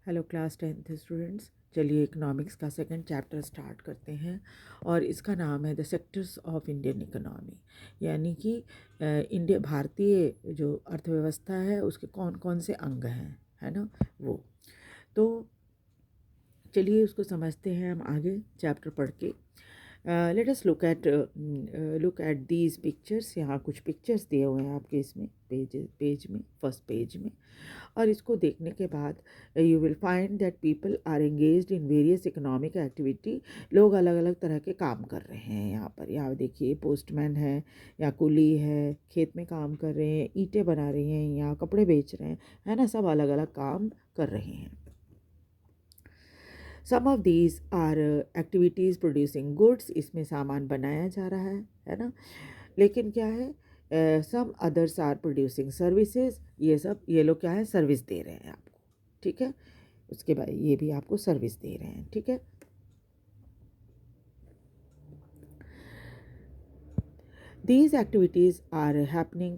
Hello class 10th students, चलिए economics का second chapter start करते हैं और इसका नाम है the sectors of Indian economy. यानी कि इंडिया भारतीय जो अर्थव्यवस्था है उसके कौन कौन से अंग हैं, है ना वो। तो चलिए उसको समझते हैं हम आगे चैप्टर पढ़ के। Let us look at these pictures. यहाँ कुछ पिक्चर्स दिए हुए हैं आपके इसमें पेज में, फर्स्ट पेज में। और इसको देखने के बाद you will find that people are engaged in various economic activity. लोग अलग अलग तरह के काम कर रहे हैं यहाँ पर। यहाँ देखिए पोस्टमैन है, या कुली है, खेत में काम कर रहे हैं, ईंटें बना रहे हैं, या कपड़े बेच रहे हैं, है ना। सब अलग अलग काम कर रहे हैं। Some of these are activities producing goods. इसमें सामान बनाया जा रहा है ना। लेकिन क्या है, some others are producing services. ये लोग क्या है, सर्विस दे रहे हैं आपको, ठीक है। उसके बाद ये भी आपको सर्विस दे रहे हैं, ठीक है। These activities are happening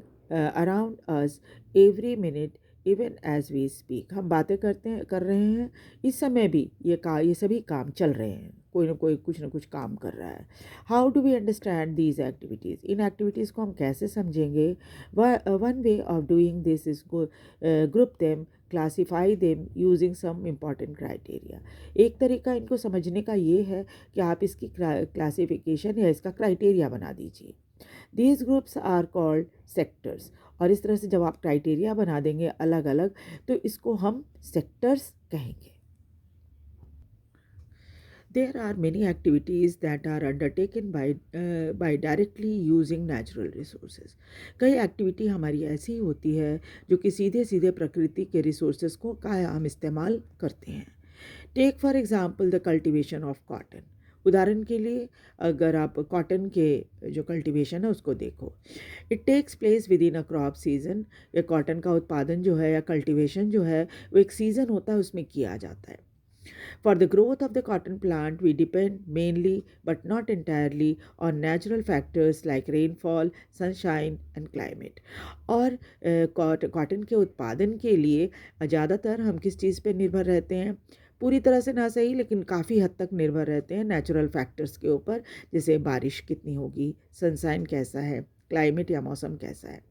around us every minute even as we speak। हम बातें कर रहे हैं इस समय भी। ये सभी काम चल रहे हैं, कोई ना कोई कुछ ना कुछ काम कर रहा है। How do we understand these activities. इन एक्टिविटीज़ को हम कैसे समझेंगे। One way of doing this is group them, classify them using some important criteria. एक तरीका इनको समझने का ये है कि आप इसकी क्लासिफिकेशन या इसका क्राइटेरिया बना दीजिए। These groups are called sectors. और इस तरह से जब आप क्राइटेरिया बना देंगे अलग अलग, तो इसको हम सेक्टर्स कहेंगे। There are many activities that are undertaken by directly using natural resources। कई एक्टिविटी हमारी ऐसी होती है जो कि सीधे सीधे प्रकृति के रिसोर्सेज को का हम इस्तेमाल करते हैं। Take for example the cultivation of cotton. उदाहरण के लिए अगर आप कॉटन के जो कल्टीवेशन है उसको देखो, it takes place within a crop season. ये कॉटन का उत्पादन जो है या कल्टीवेशन जो है वो एक सीज़न होता है, उसमें किया जाता है। For the growth of the cotton plant, we depend mainly but not entirely on natural factors like rainfall, sunshine and climate। और कॉटन के उत्पादन के लिए ज़्यादातर हम किस चीज़ पे निर्भर रहते हैं। पूरी तरह से ना सही, लेकिन काफ़ी हद तक निर्भर रहते हैं नेचुरल फैक्टर्स के ऊपर। जैसे बारिश कितनी होगी, सनशाइन कैसा है, क्लाइमेट या मौसम कैसा है।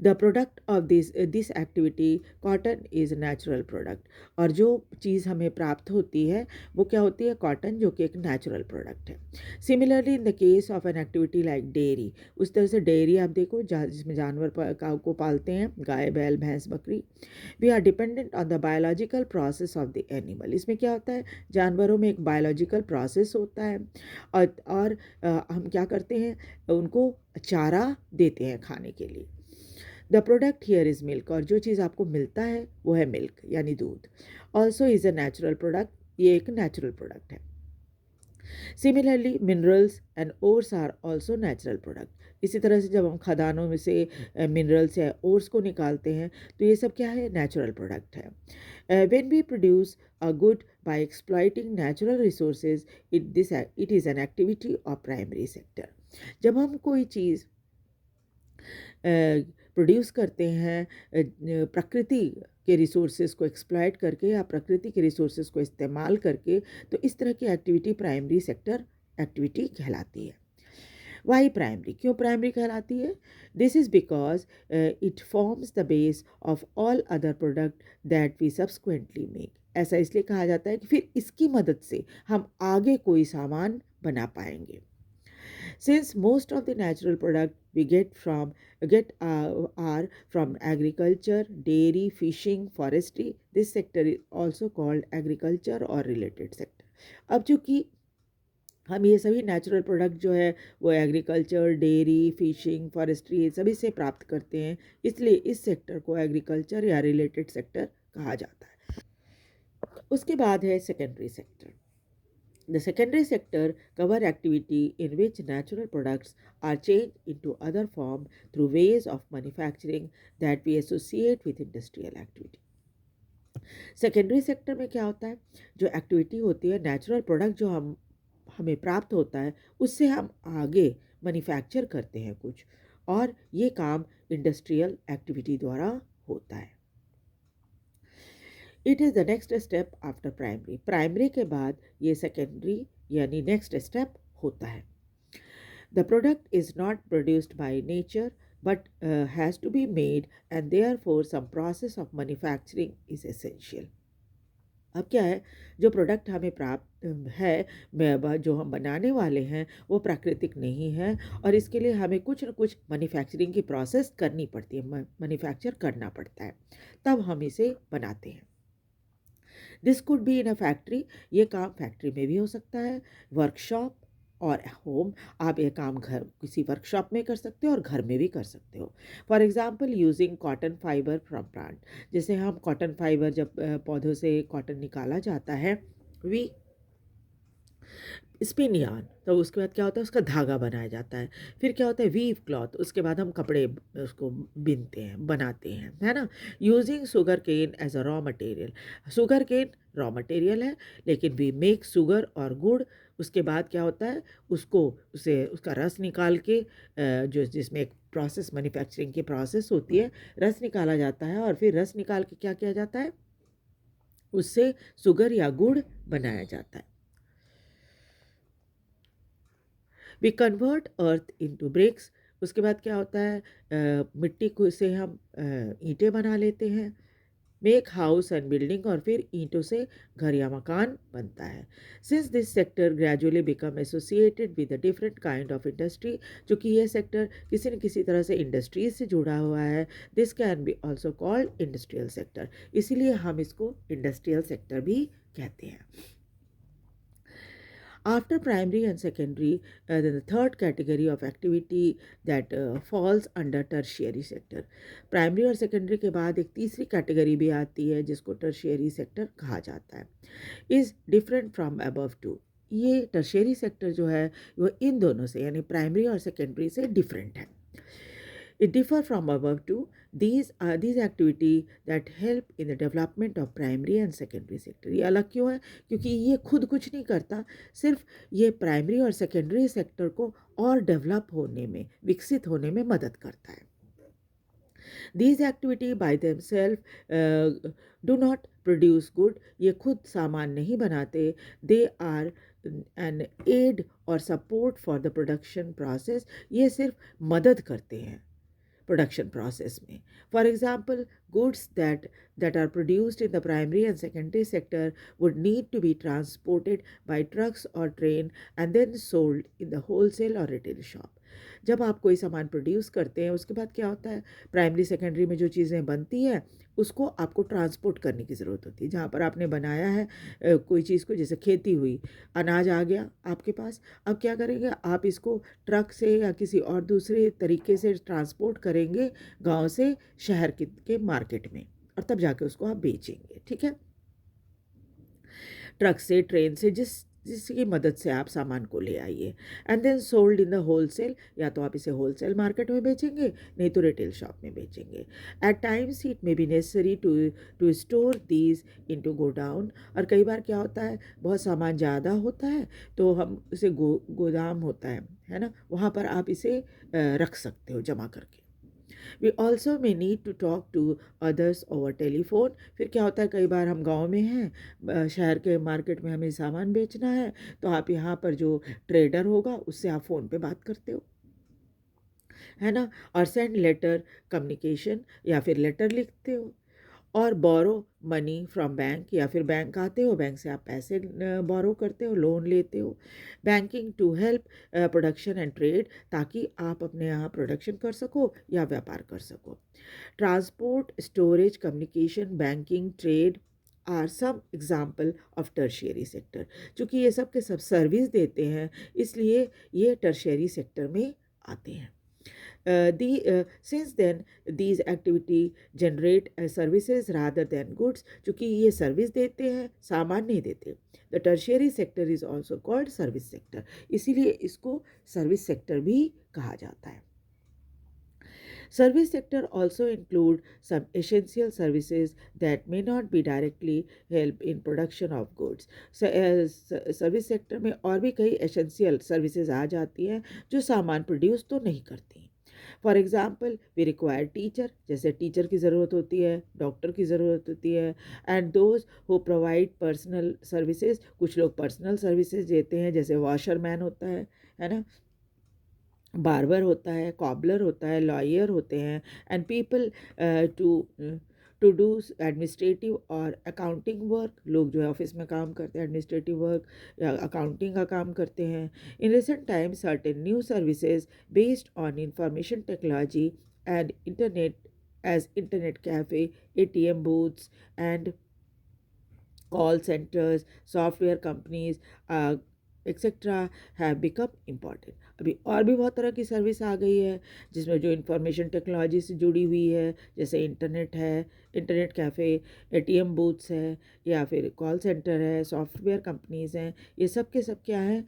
The product of this activity cotton is natural product. और जो चीज़ हमें प्राप्त होती है वो क्या होती है, कॉटन, जो कि एक नेचुरल प्रोडक्ट है। Similarly in the case of an activity like dairy. उस तरह से डेयरी आप देखो जिसमें जानवर को पालते हैं, गाय, बैल, भैंस, बकरी। We are dependent on the biological process of the animal. इसमें क्या होता है, जानवरों में एक बायोलॉजिकल प्रोसेस होता है। और हम क्या करते हैं, उनको चारा देते हैं खाने के लिए। The product here is milk. और जो चीज़ आपको मिलता है वो है मिल्क यानी दूध। Also is a natural product. ये एक नेचुरल प्रोडक्ट है। Similarly minerals and ores are also natural product. इसी तरह से जब हम खदानों में से मिनरल्स या ओर्स को निकालते हैं तो ये सब क्या है, नेचुरल प्रोडक्ट है। When we produce a good by exploiting natural resources, it is an activity of primary sector. जब हम कोई चीज़ प्रोड्यूस करते हैं प्रकृति के रिसोर्सेज को एक्सप्लॉइट करके या प्रकृति के रिसोर्सेज को इस्तेमाल करके, तो इस तरह की एक्टिविटी प्राइमरी सेक्टर एक्टिविटी कहलाती है। वाई प्राइमरी, क्यों प्राइमरी कहलाती है। This is because it forms the base of all other product that we subsequently make. ऐसा इसलिए कहा जाता है कि फिर इसकी मदद से हम आगे कोई सामान बना पाएंगे। Since most of the natural product we are from agriculture, dairy, fishing, forestry, this sector is also called agriculture or related sector। अब चूंकि हम ये सभी नेचुरल प्रोडक्ट जो है वो एग्रीकल्चर, डेयरी, फिशिंग, फॉरेस्ट्री, सभी से प्राप्त करते हैं, इसलिए इस सेक्टर को एग्रीकल्चर या रिलेटेड सेक्टर कहा जाता है। उसके बाद है secondary sector. The secondary sector cover activity in which natural products are changed into other form through ways of manufacturing that we associate with industrial activity। Secondary sector में क्या होता है, जो एक्टिविटी होती है, नेचुरल प्रोडक्ट जो हमें प्राप्त होता है उससे हम आगे मैन्युफैक्चर करते हैं कुछ, और ये काम इंडस्ट्रियल एक्टिविटी द्वारा होता है। It is the next step after primary. Primary के बाद ये सेकेंडरी यानी नेक्स्ट स्टेप होता है। The product is not produced by nature but has to be made, and therefore some process of manufacturing is essential. अब क्या है, जो प्रोडक्ट हमें प्राप्त है, जो हम बनाने वाले हैं वो प्राकृतिक नहीं है, और इसके लिए हमें कुछ न कुछ मैन्युफैक्चरिंग की प्रोसेस करनी पड़ती है, मैन्युफैक्चर करना पड़ता है, तब हम इसे बनाते हैं। This could be in a factory, ये काम फैक्ट्री में भी हो सकता है, वर्कशॉप और होम। आप ये काम घर किसी वर्कशॉप में कर सकते हो और घर में भी कर सकते हो। For example using cotton fibre from plant, जैसे हम कॉटन फाइबर जब पौधों से कॉटन निकाला जाता है, वी स्पिन यार्न, तो उसके बाद क्या होता है, उसका धागा बनाया जाता है। फिर क्या होता है, वीव क्लॉथ, उसके बाद हम कपड़े उसको बिनते हैं, बनाते हैं, है ना। Using sugar cane as a raw material, sugar cane raw material है, लेकिन वी मेक शुगर और गुड़। उसके बाद क्या होता है, उसको उसे उसका रस निकाल के जो जिसमें एक प्रोसेस मैन्युफैक्चरिंग की प्रोसेस होती है, रस निकाला जाता है, और फिर रस निकाल के क्या किया जाता है, उससे शुगर या गुड़ बनाया जाता है। We convert earth into bricks, उसके बाद क्या होता है, मिट्टी को से हम ईंटें बना लेते हैं, मेक हाउस एंड बिल्डिंग, और फिर ईंटों से घर या मकान बनता है। Since this sector gradually become associated with a different kind of industry, चूँकि ये सेक्टर किसी न किसी तरह से इंडस्ट्रीज से जुड़ा हुआ है, this can be also called industrial sector, इसीलिए हम इसको इंडस्ट्रियल सेक्टर भी कहते हैं। After primary and secondary, then the third category of activity that falls under tertiary sector. Primary और secondary के बाद एक तीसरी category भी आती है जिसको tertiary sector कहा जाता है, is different from above two. ये tertiary sector जो है वो इन दोनों से यानी primary और secondary से different है. It differ from above two. These activity that help in the development of primary and secondary sector. ये अलग क्यों है? क्योंकि ये खुद कुछ नहीं करता, सिर्फ ये प्राइमरी और सेकेंडरी सेक्टर को और डेवलप होने में, विकसित होने में मदद करता है। These activity by themselves do not produce good. ये खुद सामान नहीं बनाते. They are an aid or support for the production process. ये सिर्फ मदद करते हैं production process में. For example, goods that are produced in the primary and secondary sector would need to be transported by trucks or train and then sold in the wholesale or retail shop. जब आप कोई सामान produce करते हैं, उसके बाद क्या होता है, प्राइमरी सेकेंडरी में जो चीज़ें बनती हैं उसको आपको ट्रांसपोर्ट करने की ज़रूरत होती है। जहाँ पर आपने बनाया है कोई चीज़ को, जैसे खेती हुई, अनाज आ गया आपके पास, अब क्या करेंगे, आप इसको ट्रक से या किसी और दूसरे तरीके से ट्रांसपोर्ट करेंगे गांव से शहर के मार्केट में, और तब जाके उसको आप बेचेंगे, ठीक है। ट्रक से, ट्रेन से, जिसकी मदद से आप सामान को ले आइए, and then sold in the wholesale, या तो आप इसे होलसेल मार्केट में बेचेंगे, नहीं तो रिटेल शॉप में बेचेंगे। At times it may be necessary to store these into godown, और कई बार क्या होता है, बहुत सामान ज़्यादा होता है तो हम इसे गोदाम होता है ना, वहाँ पर आप इसे रख सकते हो जमा करके। We also may need to talk to others over telephone. फिर क्या होता है, कई बार हम गांव में हैं, शहर के मार्केट में हमें सामान बेचना है, तो आप यहाँ पर जो ट्रेडर होगा उससे आप फ़ोन पे बात करते हो, है ना, और सेंड लेटर कम्युनिकेशन, या फिर लेटर लिखते हो, और बोरो मनी फ्रॉम बैंक, या फिर बैंक आते हो, बैंक से आप पैसे बोरो करते हो, लोन लेते हो। Banking to help production and trade, ताकि आप अपने यहाँ प्रोडक्शन कर सको या व्यापार कर सको। Transport, storage, communication, banking, trade are some example of tertiary sector. चूँकि ये सब के सब सर्विस देते हैं, इसलिए ये टर्शियरी सेक्टर में आते हैं। Since then these activity generate services rather than goods, चूँकि ये सर्विस देते हैं, सामान नहीं देते। The tertiary sector is also called service sector, इसीलिए इसको सर्विस सेक्टर भी कहा जाता है। Service sector also include some essential services that may not be directly help in production of goods. Service sector में और भी कई एसेंशियल सर्विसेज आ जाती हैं जो सामान प्रोड्यूस तो नहीं करती। For example we require teacher, जैसे टीचर की ज़रूरत होती है, डॉक्टर की ज़रूरत होती है, and those who provide personal services, कुछ लोग पर्सनल सर्विसेज देते हैं, जैसे वॉशरमैन होता है ना, बार्बर होता है, कॉबलर होता है, लॉयर होते हैं, and people to to do administrative और अकाउंटिंग वर्क, लोग जो है ऑफिस में काम करते हैं, एडमिनिस्ट्रेटिव वर्क या अकाउंटिंग का काम करते हैं। In recent times certain new services based on information technology and internet as internet cafe, ATM booths, and call centers, software companies, etcetera have become important. अभी और भी बहुत तरह की सर्विस आ गई है जिसमें जो इंफॉर्मेशन टेक्नोलॉजी से जुड़ी हुई है, जैसे इंटरनेट है, इंटरनेट कैफ़े, एटीएम बूथ्स है, या फिर कॉल सेंटर है, सॉफ्टवेयर कंपनीज़ हैं। ये सब के सब क्या है,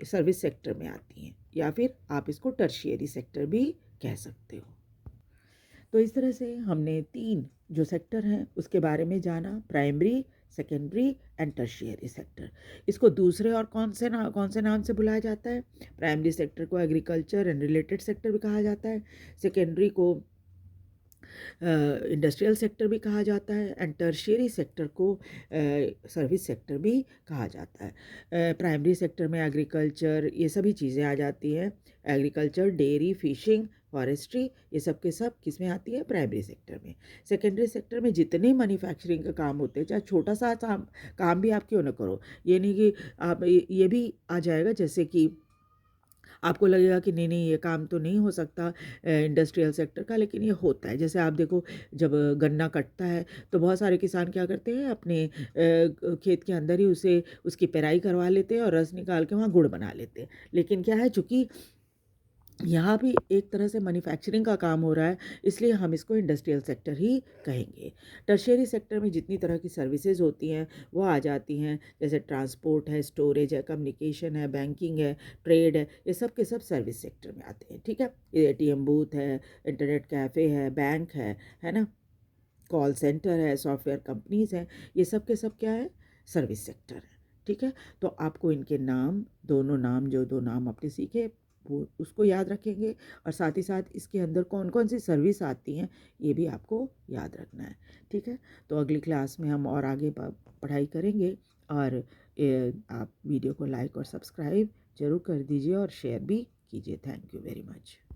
सर्विस सेक्टर में आती हैं, या फिर आप इसको टर्शियरी सेक्टर भी कह सकते हो। तो इस तरह से हमने 3 जो सेक्टर हैं उसके बारे में जाना, primary, secondary and tertiary sector. इसको दूसरे और कौन से नाम से बुलाया जाता है? प्राइमरी सेक्टर को एग्रीकल्चर एंड रिलेटेड सेक्टर भी कहा जाता है, सेकेंडरी को इंडस्ट्रियल सेक्टर भी कहा जाता है, एंड टर्शियरी सेक्टर को सर्विस सेक्टर भी कहा जाता है। प्राइमरी सेक्टर में एग्रीकल्चर, ये सभी चीज़ें आ जाती हैं। एग्रीकल्चर, डेयरी, फिशिंग, फॉरेस्ट्री, ये सब के सब किस में आती है? प्राइमरी सेक्टर में। सेकेंडरी सेक्टर में जितने मैन्युफैक्चरिंग का काम होते हैं, चाहे छोटा सा काम भी आप क्यों ना करो, ये नहीं कि आप ये भी आ जाएगा, जैसे कि आपको लगेगा कि नहीं नहीं ये काम तो नहीं हो सकता इंडस्ट्रियल सेक्टर का, लेकिन ये होता है। जैसे आप देखो, जब गन्ना कटता है तो बहुत सारे किसान क्या करते हैं, अपने खेत के अंदर ही उसे उसकी पेराई करवा लेते हैं और रस निकाल के वहाँ गुड़ बना लेते हैं। लेकिन क्या है, चूँकि यहाँ भी एक तरह से मैन्युफैक्चरिंग का काम हो रहा है, इसलिए हम इसको इंडस्ट्रियल सेक्टर ही कहेंगे। टर्शियरी सेक्टर में जितनी तरह की सर्विसेज होती हैं वो आ जाती हैं, जैसे ट्रांसपोर्ट है, स्टोरेज है, कम्युनिकेशन है, बैंकिंग है, ट्रेड है, ये सब के सब सर्विस सेक्टर में आते हैं। ठीक है, ये एटीएम बूथ है, इंटरनेट कैफ़े है, बैंक है ना, कॉल सेंटर है, सॉफ्टवेयर कंपनीज़ हैं, ये सब के सब क्या है? सर्विस सेक्टर है। ठीक है, तो आपको इनके नाम, दोनों नाम, जो 2 नाम आपने सीखे वो उसको याद रखेंगे, और साथ ही साथ इसके अंदर कौन कौन सी सर्विस आती हैं ये भी आपको याद रखना है। ठीक है, तो अगली क्लास में हम और आगे पढ़ाई करेंगे, और आप वीडियो को लाइक और सब्सक्राइब ज़रूर कर दीजिए और शेयर भी कीजिए। Thank you very much.